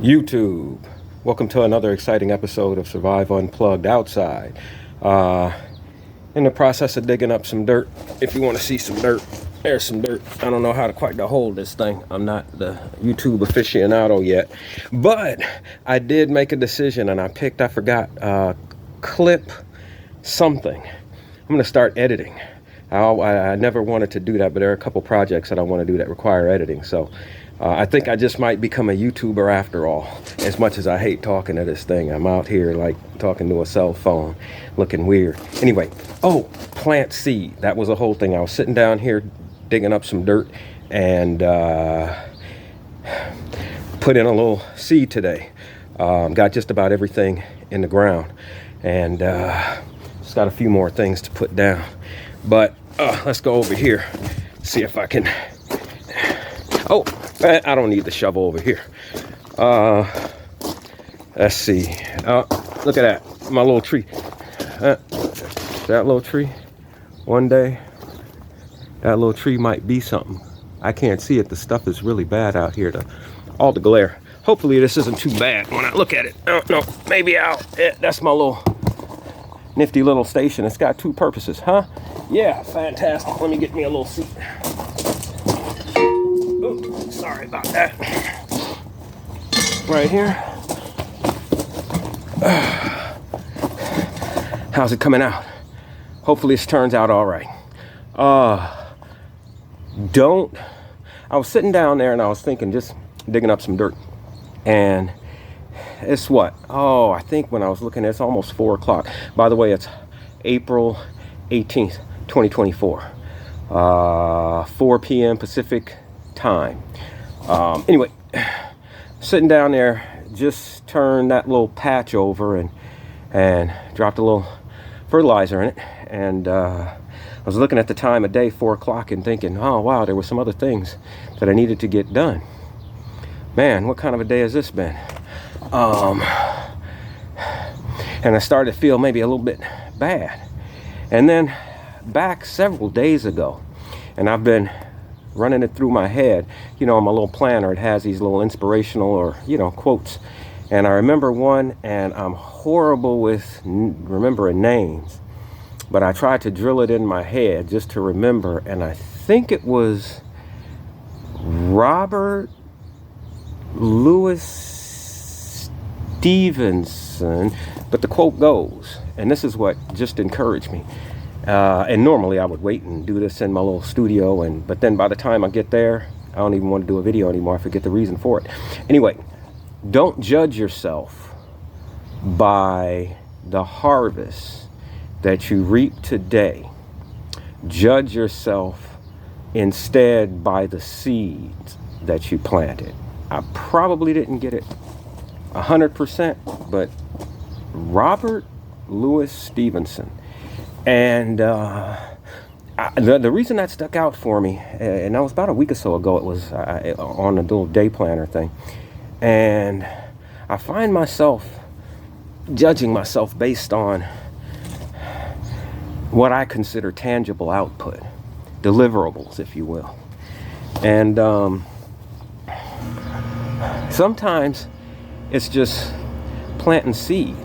YouTube. Welcome to another exciting episode of Survive Unplugged Outside. In the process of digging up some dirt. If you want to see some dirt, there's some dirt. I don't know how to quite to hold this thing. I'm not the YouTube aficionado yet, but I did make a decision, and I forgot clip something. I'm going to start editing. I never wanted to do that, but there are a couple projects that I want to do that require editing. So I think I just might become a YouTuber after all, as much as I hate talking to this thing. I'm out here like talking to a cell phone, looking weird. Anyway, plant seed. That was the whole thing. I was sitting down here digging up some dirt and put in a little seed today. Got just about everything in the ground, and just got a few more things to put down. But let's go over here, see if I can. I don't need the shovel over here. Let's see. Look at that, my little tree. That little tree. One day, that little tree might be something. I can't see it. The stuff is really bad out here. All the glare. Hopefully this isn't too bad when I look at it. No, maybe that's my little nifty little station. It's got two purposes, huh? Yeah, fantastic. Let me get me a little seat. Ooh, sorry about that. Right here. How's it coming out? Hopefully this turns out all right. I was sitting down there and I was thinking, just digging up some dirt. And it's what? I think when I was looking, it's almost 4 o'clock. By the way, it's April 18th, 2024. 4 p.m. Pacific time. Anyway, sitting down there, just turned that little patch over and dropped a little fertilizer in it. And I was looking at the time of day, 4 o'clock, and thinking, oh wow, there were some other things that I needed to get done. Man, what kind of a day has this been? And I started to feel maybe a little bit bad. And then back several days ago, and I've been running it through my head, on my little planner, it has these little inspirational or, quotes. And I remember one, and I'm horrible with remembering names, but I tried to drill it in my head just to remember. And I think it was Louis Stevenson, but the quote goes, and this is what just encouraged me. And normally I would wait and do this in my little studio, but then by the time I get there, I don't even want to do a video anymore. I forget the reason for it. Anyway, don't judge yourself by the harvest that you reap today. Judge yourself instead by the seeds that you planted. I probably didn't get it 100%, but Robert Louis Stevenson. And the reason that stuck out for me, and that was about a week or so ago, it was on a little day planner thing. And I find myself judging myself based on what I consider tangible output, deliverables, if you will. And sometimes it's just planting seed,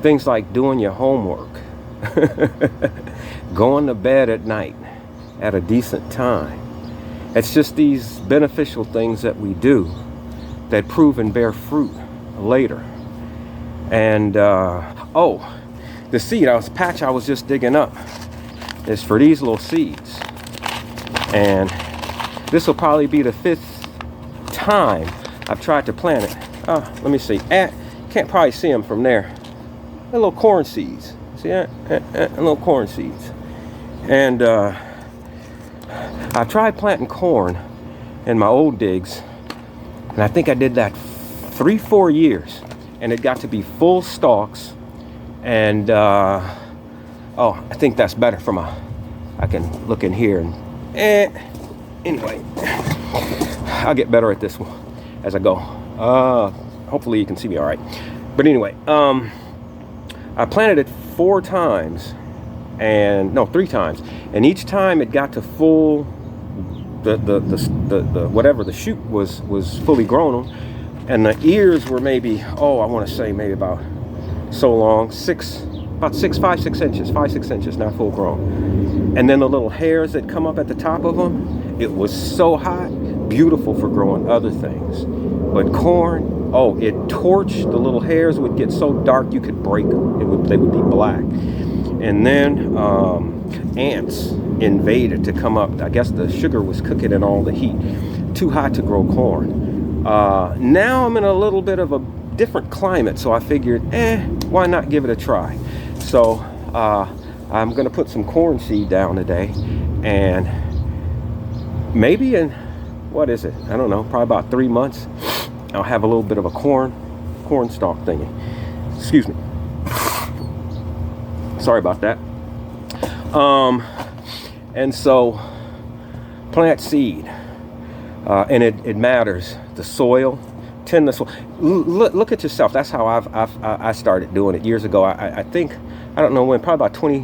things like doing your homework, going to bed at night at a decent time. It's just these beneficial things that we do that prove and bear fruit later. And the seed patch I was just digging up is for these little seeds. And this will probably be the 5th time I've tried to plant it. Let me see. Can't probably see them from there. They're little corn seeds. See that? Little corn seeds. And I tried planting corn in my old digs, and I think I did that 3-4 years, and it got to be full stalks. And I think that's better from I can look in here and anyway, I'll get better at this one as I go. Hopefully you can see me all right. But anyway, I planted it 3 times, and each time it got to full the whatever the shoot was fully grown, and the ears were maybe, I want to say maybe about so long, 5, 6 inches, not full grown. And then the little hairs that come up at the top of them, it was so hot, beautiful for growing other things. But corn, it torched. The little hairs would get so dark you could break them. They would be black. And then ants invaded to come up. I guess the sugar was cooking in all the heat. Too hot to grow corn. Now I'm in a little bit of a different climate, so I figured, why not give it a try? So I'm gonna put some corn seed down today, and maybe in, what is it? I don't know, probably about 3 months, I'll have a little bit of a corn stalk thingy. Excuse me. Sorry about that. And so plant seed, and it matters. The soil, tend the soil. Look at yourself. That's how I started doing it years ago. I think, I don't know when, probably about 20,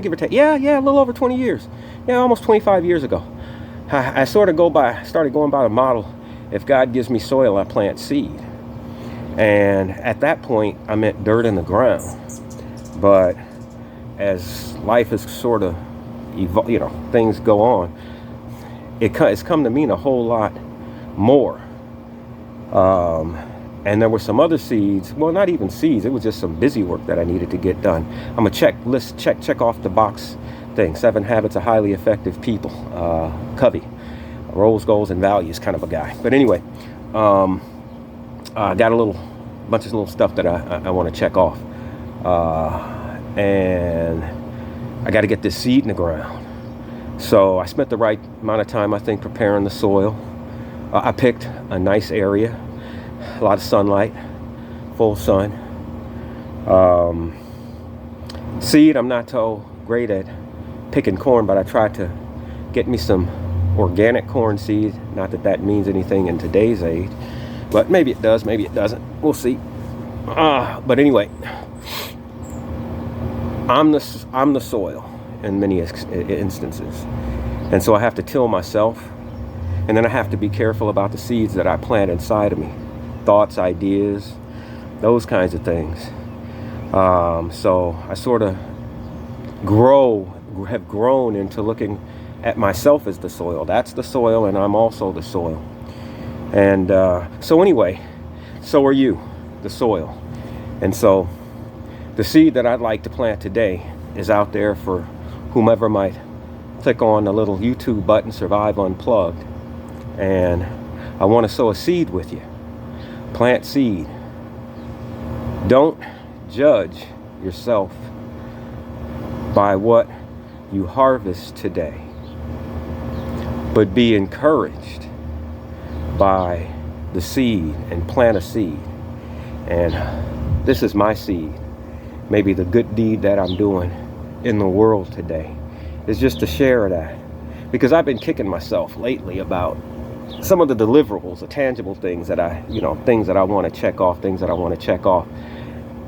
give or take. Yeah, a little over 20 years. Yeah, almost 25 years ago. I started going by the model, if God gives me soil, I plant seed. And at that point, I meant dirt in the ground. But as life is sort of, things go on, it's come to mean a whole lot more. And there were some other seeds, well, not even seeds, it was just some busy work that I needed to get done. I'm a check off the box thing. 7 Habits of Highly Effective People, Covey, roles, goals, and values kind of a guy. But anyway, I got a bunch of little stuff that I want to check off, and I got to get this seed in the ground. So I spent the right amount of time, I think, preparing the soil. I picked a nice area, a lot of sunlight, full sun. Seed, I'm not so great at picking corn, but I tried to get me some organic corn seed. Not that means anything in today's age, but maybe it does, maybe it doesn't. We'll see. But anyway, I'm the soil in many instances, and so I have to till myself, and then I have to be careful about the seeds that I plant inside of me, thoughts, ideas, those kinds of things. So I sort of have grown into looking at myself as the soil. That's the soil, and I'm also the soil. And so anyway, so are you, the soil. And so the seed that I'd like to plant today is out there for whomever might click on the little YouTube button, Survive Unplugged, and I want to sow a seed with you. Plant seed. Don't judge yourself by what you harvest today, but be encouraged by the seed and plant a seed. And this is my seed. Maybe the good deed that I'm doing in the world today is just to share that, because I've been kicking myself lately about some of the deliverables, the tangible things that things that I want to check off,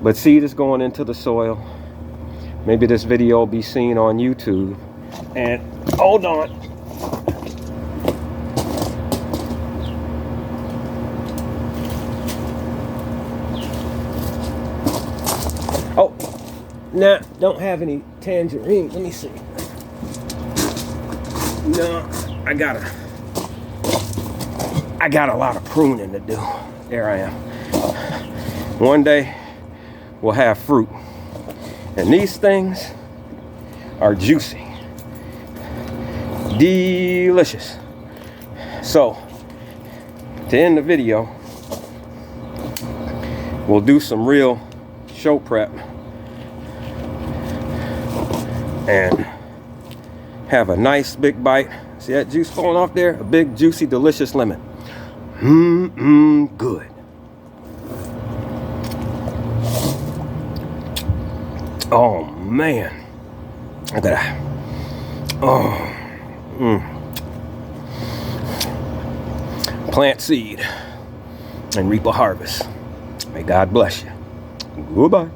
but seed is going into the soil. Maybe this video will be seen on YouTube. And hold on, nah, don't have any tangerine. Let me see. No, I got a lot of pruning to do. There I am. One day we'll have fruit, and these things are juicy, delicious. So to end the video, we'll do some real show prep and have a nice big bite. See that juice falling off there? A big, juicy, delicious lemon. Good. Oh man, look at that. Plant seed and reap a harvest. May God bless you. Goodbye.